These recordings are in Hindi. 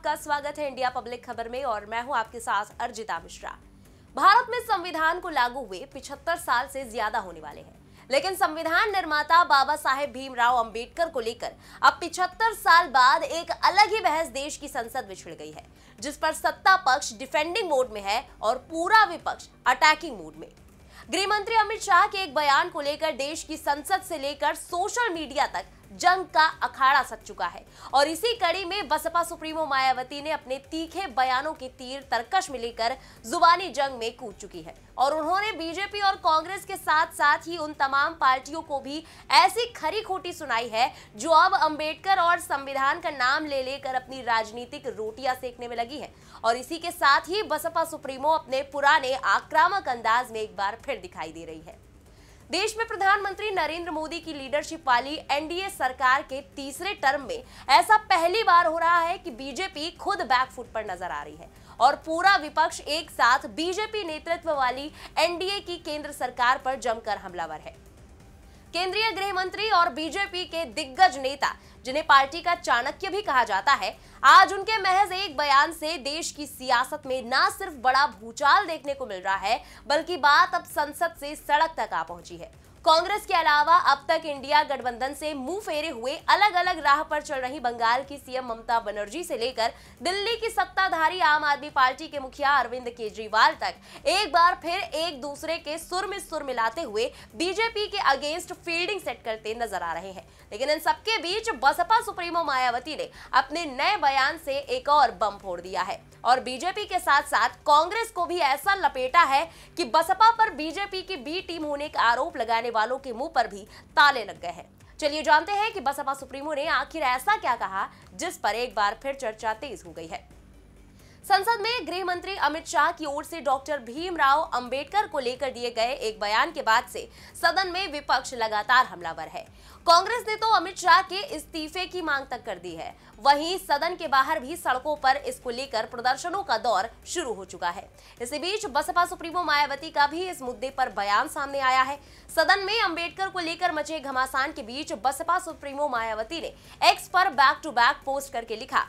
आपका स्वागत है इंडिया पब्लिक खबर में और मैं हूं आपके साथ अर्जिता मिश्रा। भारत में संविधान को लागू हुए 75 साल से ज्यादा होने वाले हैं, लेकिन संविधान निर्माता बाबा साहेब भीमराव अंबेडकर को लेकर अब 75 साल बाद एक अलग ही बहस देश की संसद में छिड़ गई है, जिस पर सत्ता पक्ष डिफेंडिंग मोड में है और पूरा विपक्ष अटैकिंग मोड में। गृह मंत्री अमित शाह के एक बयान को लेकर देश की संसद से लेकर सोशल मीडिया तक जंग का अखाड़ा सज चुका है और इसी कड़ी में बसपा सुप्रीमो मायावती ने अपने तीखे बयानों के तीर तरकश में लेकर जुबानी जंग में कूद चुकी है और उन्होंने बीजेपी और कांग्रेस के साथ साथ ही उन तमाम पार्टियों को भी ऐसी खरी खोटी सुनाई है जो अब अंबेडकर और संविधान का नाम ले लेकर अपनी राजनीतिक रोटियां सेकने में लगी है। और इसी के साथ ही बसपा सुप्रीमो अपने पुराने आक्रामक अंदाज में एक बार फिर दिखाई दे रही है। देश में प्रधानमंत्री नरेंद्र मोदी की लीडरशिप वाली एनडीए सरकार के तीसरे टर्म में ऐसा पहली बार हो रहा है कि बीजेपी खुद बैकफुट पर नजर आ रही है और पूरा विपक्ष एक साथ बीजेपी नेतृत्व वाली एनडीए की केंद्र सरकार पर जमकर हमलावर है। केंद्रीय गृह मंत्री और बीजेपी के दिग्गज नेता, जिन्हें पार्टी का चाणक्य भी कहा जाता है, आज उनके महज एक बयान से देश की सियासत में न सिर्फ बड़ा भूचाल देखने को मिल रहा है, बल्कि बात अब संसद से सड़क तक आ पहुंची है। कांग्रेस के अलावा अब तक इंडिया गठबंधन से मुंह फेरे हुए अलग अलग राह पर चल रही बंगाल की सीएम ममता बनर्जी से लेकर दिल्ली की सत्ताधारी आम आदमी पार्टी के मुखिया अरविंद केजरीवाल तक एक बार फिर एक दूसरे के सुर में सुर मिलाते हुए बीजेपी के अगेंस्ट फील्डिंग सेट करते नजर आ रहे हैं। लेकिन इन सबके बीच बसपा सुप्रीमो मायावती ने अपने नए बयान से एक और बम फोड़ दिया है और बीजेपी के साथ साथ कांग्रेस को भी ऐसा लपेटा है कि बसपा पर बीजेपी की बी टीम होने का आरोप लगाने वालों के मुंह पर भी ताले लग गए हैं। चलिए जानते हैं कि बसपा सुप्रीमो ने आखिर ऐसा क्या कहा जिस पर एक बार फिर चर्चा तेज हो गई है। संसद में गृह मंत्री अमित शाह की ओर से डॉक्टर भीमराव अंबेडकर को लेकर दिए गए एक बयान के बाद से सदन में विपक्ष लगातार हमलावर है। कांग्रेस ने तो अमित शाह के इस्तीफे की मांग तक कर दी है, वहीं सदन के बाहर भी सड़कों पर इसको लेकर प्रदर्शनों का दौर शुरू हो चुका है। इसी बीच बसपा सुप्रीमो मायावती का भी इस मुद्दे पर बयान सामने आया है। सदन में अंबेडकर को लेकर मचे घमासान के बीच बसपा सुप्रीमो मायावती ने एक्स पर बैक टू बैक पोस्ट करके लिखा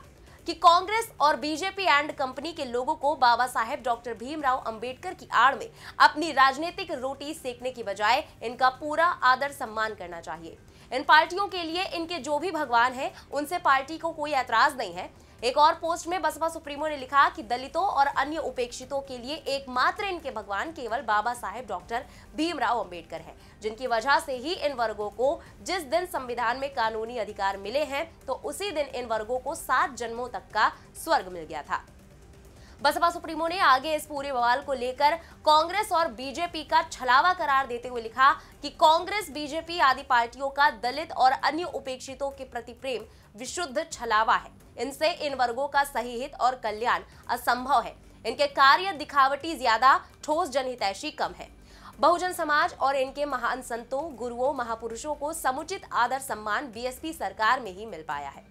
कि कांग्रेस और बीजेपी एंड कंपनी के लोगों को बाबा साहेब डॉक्टर भीमराव अंबेडकर की आड़ में अपनी राजनीतिक रोटी सेकने की बजाय इनका पूरा आदर सम्मान करना चाहिए। इन पार्टियों के लिए इनके जो भी भगवान हैं, उनसे पार्टी को कोई ऐतराज नहीं है। एक और पोस्ट में बसपा सुप्रीमो ने लिखा कि दलितों और अन्य उपेक्षितों के लिए एकमात्र इनके भगवान केवल बाबा साहेब डॉक्टर भीमराव अंबेडकर हैं, जिनकी वजह से ही इन वर्गों को जिस दिन संविधान में कानूनी अधिकार मिले हैं, तो उसी दिन इन वर्गों को 7 जन्मों तक का स्वर्ग मिल गया था। बसपा सुप्रीमो ने आगे इस पूरे बवाल को लेकर कांग्रेस और बीजेपी का छलावा करार देते हुए लिखा कि कांग्रेस बीजेपी आदि पार्टियों का दलित और अन्य उपेक्षितों के प्रति प्रेम विशुद्ध छलावा है। इनसे इन वर्गों का सही हित और कल्याण असंभव है। इनके कार्य दिखावटी ज्यादा, ठोस जनहितैषी कम है। बहुजन समाज और इनके महान संतों, गुरुओं, महापुरुषों को समुचित आदर सम्मान बीएसपी सरकार में ही मिल पाया है।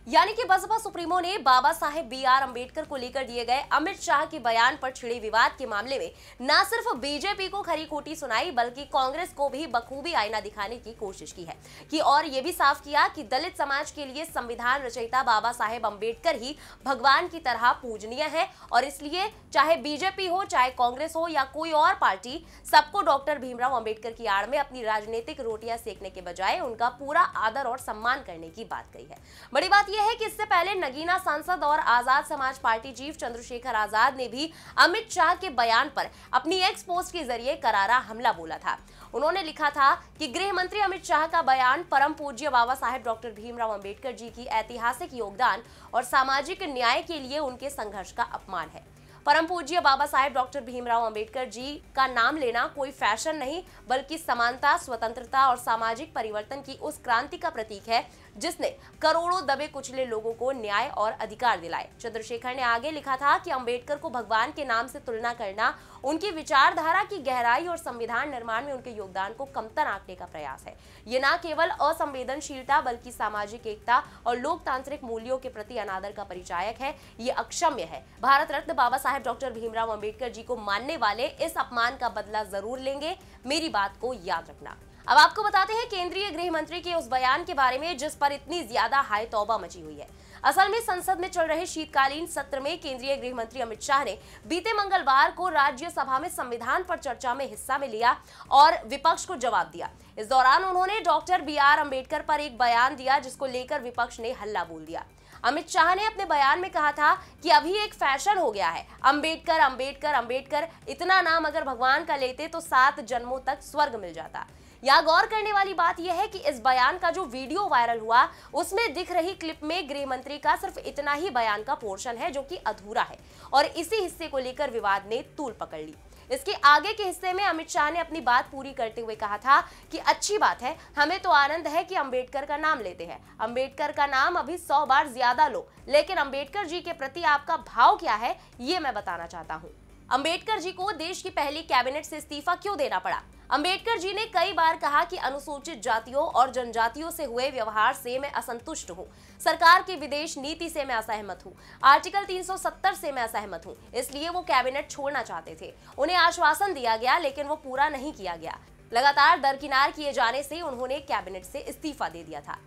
यानी कि बसपा सुप्रीमो ने बाबा साहेब बी.आर. अंबेडकर को लेकर दिए गए अमित शाह के बयान पर छिड़े विवाद के मामले में न सिर्फ बीजेपी को खरी खोटी सुनाई, बल्कि कांग्रेस को भी बखूबी आईना दिखाने की कोशिश की है कि और ये भी साफ किया कि दलित समाज के लिए संविधान रचयिता बाबा साहेब अंबेडकर ही भगवान की तरह पूजनीय है और इसलिए चाहे बीजेपी हो, चाहे कांग्रेस हो या कोई और पार्टी, सबको डॉक्टर भीमराव अंबेडकर की आड़ में अपनी राजनीतिक रोटियां सेकने के बजाय उनका पूरा आदर और सम्मान करने की बात कही है। बड़ी बात यह है कि इससे पहले नगीना सांसद और आजाद समाज पार्टी चीफ चंद्रशेखर आजाद ने भी अमित शाह के बयान पर अपनी एक्स पोस्ट के जरिए करारा हमला बोला था। उन्होंने लिखा था कि गृह मंत्री अमित शाह का बयान परम पूज्य बाबा साहेब डॉक्टर भीमराव अंबेडकर जी की ऐतिहासिक योगदान और सामाजिक न्याय के लिए उनके संघर्ष का अपमान है। परम पूज्य बाबा साहेब डॉक्टर भीमराव अंबेडकर जी का नाम लेना कोई फैशन नहीं, बल्कि समानता, स्वतंत्रता और सामाजिक परिवर्तन की उस क्रांति का प्रतीक है जिसने करोड़ों दबे कुचले लोगों को न्याय और अधिकार दिलाए। चंद्रशेखर ने आगे लिखा था कि अंबेडकर को भगवान के नाम से तुलना करना उनकी विचारधारा की गहराई और संविधान निर्माण में उनके योगदान को कमतर आंकने का प्रयास है। ये न केवल असंवेदनशीलता बल्कि सामाजिक एकता और लोकतांत्रिक मूल्यों के प्रति अनादर का परिचायक है। ये अक्षम्य है। भारत रत्न बाबा साहेब डॉक्टर भीमराव अंबेडकर जी को मानने वाले इस अपमान का बदला जरूर लेंगे, मेरी बात को याद रखना। अब आपको बताते हैं केंद्रीय गृह मंत्री के उस बयान के बारे में जिस पर इतनी ज्यादा हाय तौबा मची हुई है। असल में संसद में चल रहे शीतकालीन सत्र में केंद्रीय गृह मंत्री अमित शाह ने बीते मंगलवार को राज्यसभा में संविधान पर चर्चा में हिस्सा में लिया और विपक्ष को जवाब दिया। इस दौरान उन्होंने डॉक्टर बी.आर. अम्बेडकर पर एक बयान दिया जिसको लेकर विपक्ष ने हल्ला बोल दिया। अमित शाह ने अपने बयान में कहा था कि अभी एक फैशन हो गया है, अम्बेडकर अम्बेडकर अम्बेडकर, इतना नाम अगर भगवान का लेते तो 7 जन्मों तक स्वर्ग मिल जाता। यहाँ गौर करने वाली बात यह है कि इस बयान का जो वीडियो वायरल हुआ उसमें दिख रही क्लिप में गृह मंत्री का सिर्फ इतना ही बयान का पोर्शन है जो कि अधूरा है और इसी हिस्से को लेकर विवाद ने तूल पकड़ ली। इसके आगे के हिस्से में अमित शाह ने अपनी बात पूरी करते हुए कहा था कि अच्छी बात है, हमें तो आनंद है कि अम्बेडकर का नाम लेते हैं, अम्बेडकर का नाम अभी 100 बार ज्यादा लो, लेकिन अम्बेडकर जी के प्रति आपका भाव क्या है ये मैं बताना चाहता हूँ। अम्बेडकर जी को देश की पहली कैबिनेट से इस्तीफा क्यों देना पड़ा? अम्बेडकर जी ने कई बार कहा कि अनुसूचित जातियों और जनजातियों से हुए व्यवहार से मैं असंतुष्ट हूँ, सरकार की विदेश नीति से मैं असहमत हूँ, आर्टिकल 370 से मैं असहमत हूँ, इसलिए वो कैबिनेट छोड़ना चाहते थे। उन्हें आश्वासन दिया गया लेकिन वो पूरा नहीं किया गया। लगातार दरकिनार किए जाने से उन्होंने कैबिनेट से इस्तीफा दे दिया था।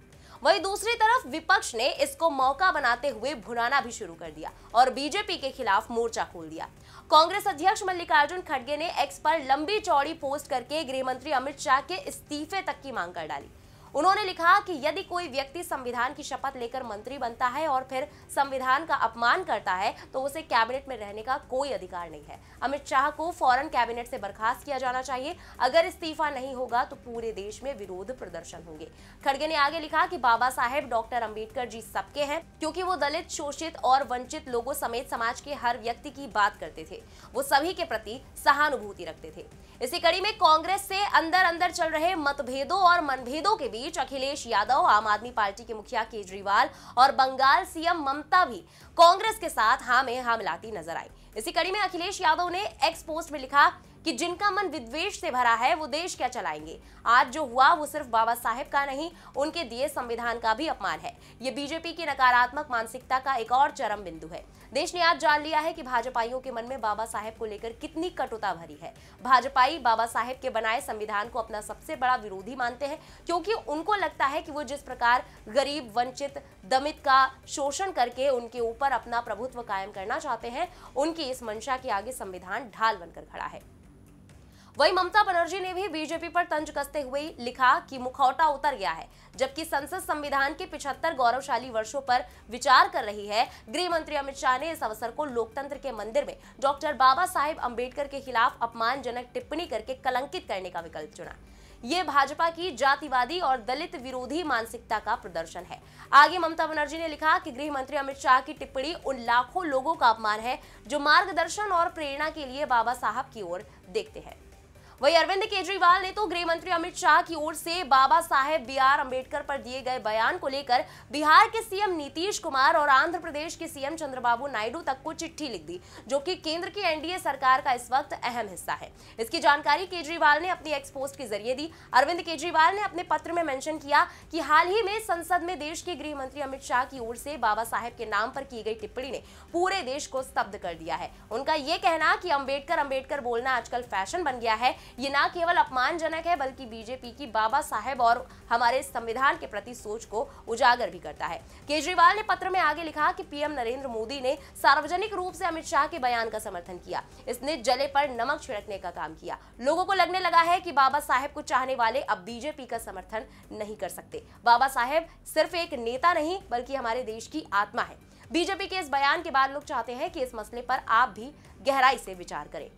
वहीं दूसरी तरफ विपक्ष ने इसको मौका बनाते हुए भुनाना भी शुरू कर दिया और बीजेपी के खिलाफ मोर्चा खोल दिया। कांग्रेस अध्यक्ष मल्लिकार्जुन खड़गे ने एक्स पर लंबी चौड़ी पोस्ट करके गृह मंत्री अमित शाह के इस्तीफे तक की मांग कर डाली। उन्होंने लिखा कि यदि कोई व्यक्ति संविधान की शपथ लेकर मंत्री बनता है और फिर संविधान का अपमान करता है तो उसे कैबिनेट में रहने का कोई अधिकार नहीं है। अमित शाह को फौरन कैबिनेट से बर्खास्त किया जाना चाहिए। अगर इस्तीफा नहीं होगा तो पूरे देश में विरोध प्रदर्शन होंगे। खड़गे ने आगे लिखा कि बाबा साहेब डॉक्टर अम्बेडकर जी सबके हैं, क्योंकि वो दलित, शोषित और वंचित लोगों समेत समाज के हर व्यक्ति की बात करते थे। वो सभी के प्रति सहानुभूति रखते थे। इसी कड़ी में कांग्रेस से अंदर अंदर चल रहे मतभेदों और मनभेदों के बीच अखिलेश यादव, आम आदमी पार्टी के मुखिया केजरीवाल और बंगाल सीएम ममता भी कांग्रेस के साथ हाँ में हाँ मिलाती नजर आई। इसी कड़ी में अखिलेश यादव ने एक्स पोस्ट में लिखा कि जिनका मन विद्वेष से भरा है वो देश क्या चलाएंगे। आज जो हुआ वो सिर्फ बाबा साहेब का नहीं, उनके दिए संविधान का भी अपमान है। ये बीजेपी की नकारात्मक मानसिकता का एक और चरम बिंदु है। देश ने आज जान लिया है कि भाजपाइयों के मन में बाबा साहेब को लेकर कितनी कटुता भरी है। भाजपाई बाबा साहेब के बनाए संविधान को अपना सबसे बड़ा विरोधी मानते हैं, क्योंकि उनको लगता है कि वो जिस प्रकार गरीब, वंचित, दमित का शोषण करके उनके ऊपर अपना प्रभुत्व कायम करना चाहते हैं, उनकी इस मंशा के आगे संविधान ढाल बनकर खड़ा है। वहीं ममता बनर्जी ने भी बीजेपी पर तंज कसते हुए लिखा कि मुखौटा उतर गया है। जबकि संसद संविधान के 75 गौरवशाली वर्षों पर विचार कर रही है, गृह मंत्री अमित शाह ने इस अवसर को लोकतंत्र के मंदिर में डॉक्टर बाबा साहेब अम्बेडकर के खिलाफ अपमानजनक टिप्पणी करके कलंकित करने का विकल्प चुना। ये भाजपा की जातिवादी और दलित विरोधी मानसिकता का प्रदर्शन है। आगे ममता बनर्जी ने लिखा कि गृह मंत्री अमित शाह की टिप्पणी उन लाखों लोगों का अपमान है जो मार्गदर्शन और प्रेरणा के लिए बाबा साहब की ओर देखते हैं। वहीं अरविंद केजरीवाल ने तो गृह मंत्री अमित शाह की ओर से बाबा साहेब बी.आर. अम्बेडकर पर दिए गए बयान को लेकर बिहार के सीएम नीतीश कुमार और आंध्र प्रदेश के सीएम चंद्रबाबू नायडू तक को चिट्ठी लिख दी, जो कि केंद्र की एनडीए सरकार का इस वक्त अहम हिस्सा है। इसकी जानकारी केजरीवाल ने अपनी एक्स पोस्ट के जरिए दी। अरविंद केजरीवाल ने अपने पत्र में मेंशन किया कि हाल ही में संसद में देश के गृह मंत्री अमित शाह की ओर से बाबा साहेब के नाम पर की गई टिप्पणी ने पूरे देश को स्तब्ध कर दिया है। उनका ये कहना कि अम्बेडकर अम्बेडकर बोलना आजकल फैशन बन गया है, ये ना केवल अपमानजनक है बल्कि बीजेपी की बाबा साहेब और हमारे संविधान के प्रति सोच को उजागर भी करता है। केजरीवाल ने पत्र में आगे लिखा कि पीएम नरेंद्र मोदी ने सार्वजनिक रूप से अमित शाह के बयान का समर्थन किया। इसने जले पर नमक छिड़कने का काम किया। लोगों को लगने लगा है कि बाबा साहेब को चाहने वाले अब बीजेपी का समर्थन नहीं कर सकते। बाबा साहेब सिर्फ एक नेता नहीं बल्कि हमारे देश की आत्मा है। बीजेपी के इस बयान के बाद लोग चाहते हैं कि इस मसले पर आप भी गहराई से विचार करें।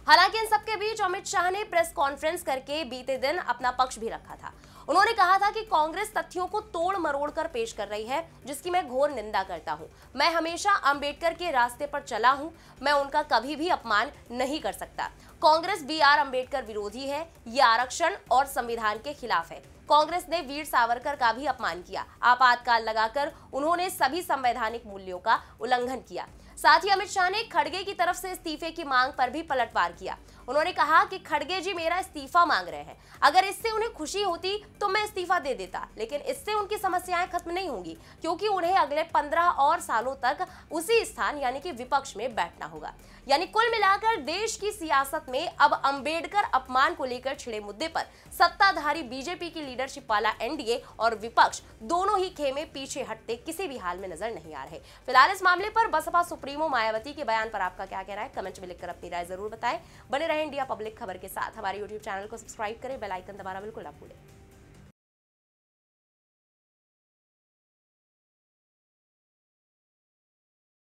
हालांकि इन सबके बीच अमित शाह ने प्रेस कॉन्फ्रेंस करके बीते दिन अपना पक्ष भी रखा था। उन्होंने कहा था कि कांग्रेस तथ्यों को तोड़ मरोड़ कर पेश कर रही है, जिसकी मैं घोर निंदा करता हूं। मैं हमेशा अंबेडकर के रास्ते पर चला हूं, मैं उनका कभी भी अपमान नहीं कर सकता। कांग्रेस बी.आर. अम्बेडकर विरोधी है, ये आरक्षण और संविधान के खिलाफ है। कांग्रेस ने वीर सावरकर का भी अपमान किया। आपातकाल लगाकर उन्होंने सभी संवैधानिक मूल्यों का उल्लंघन किया। साथ ही अमित शाह ने खड़गे की तरफ से इस्तीफे की मांग पर भी पलटवार किया। उन्होंने कहा कि खड़गे जी मेरा इस्तीफा मांग रहे हैं, अगर इससे उन्हें खुशी होती तो मैं इस्तीफा दे देता, लेकिन इससे उनकी समस्याएं खत्म नहीं होंगी, क्योंकि उन्हें अगले 15 और सालों तक उसी स्थान यानी कि विपक्ष में बैठना होगा। यानी कुल मिलाकर देश की सियासत में अब अंबेडकर अपमान को लेकर छिड़े मुद्दे पर सत्ताधारी बीजेपी की लीडरशिप वाला एनडीए और विपक्ष दोनों ही खेमे पीछे हटते किसी भी हाल में नजर नहीं आ रहे। फिलहाल इस मामले पर बसपा सुप्रीमो मायावती के बयान पर आपका क्या कहना है, कमेंट में लिखकर अपनी राय जरूर बताएं। बने रहे इंडिया पब्लिक खबर के साथ। हमारे यूट्यूब चैनल को सब्सक्राइब करें, बेल आइकन दबाना बिल्कुल ना भूलें।